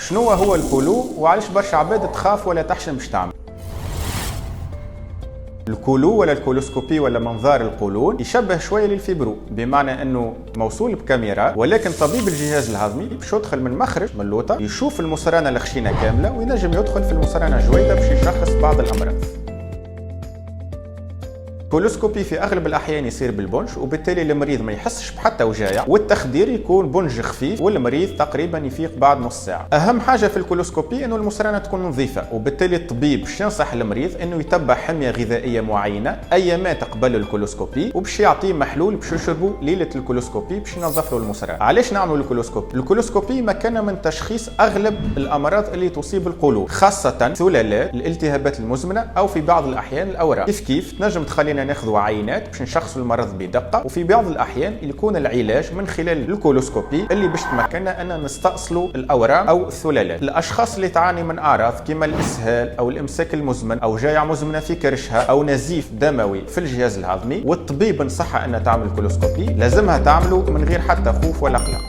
شنو هو الكولو وعلاش برشا عباد تخاف ولا تحشم باش تعمل؟ الكولو ولا الكولوسكوبي ولا منظار القولون يشبه شويه للفيبرو، بمعنى انه موصول بكاميرا، ولكن طبيب الجهاز الهضمي باش يدخل من مخرج من اللوطه يشوف المصرانه الخشينه كامله وينجم يدخل في المصرانه الجويده باش يشخص بعض الامراض. الكولوسكوبي في اغلب الاحيان يصير بالبنج، وبالتالي المريض ما يحسش بحتى وجايع، والتخدير يكون بنج خفيف والمريض تقريبا يفيق بعد نص ساعه. اهم حاجه في الكولوسكوبي انه المصرانه تكون نظيفه، وبالتالي الطبيب باش ينصح المريض انه يتبع حميه غذائيه معينه ايامات قبل الكولوسكوبي، وباش يعطيه محلول باش يشربه ليله الكولوسكوبي باش ينظف له المصرانه. علاش نعملوا الكولوسكوبي؟ الكولوسكوبي مكانه من تشخيص اغلب الامراض اللي تصيب القولون، خاصه سلالات الالتهابات المزمنه او في بعض الاحيان الاورام. كيف تنجم تخلينا ناخذوا عينات باش نشخصوا المرض بدقه، وفي بعض الاحيان يكون العلاج من خلال الكولوسكوبي اللي باش تمكننا ان نستأصلوا الاورام او السلالات. الاشخاص اللي تعاني من اعراض كما الاسهال او الامساك المزمن او جايع مزمنه في كرشها او نزيف دموي في الجهاز الهضمي، والطبيب نصحها ان تعمل كولوسكوبي، لازمها تعمله من غير حتى خوف ولا قلق.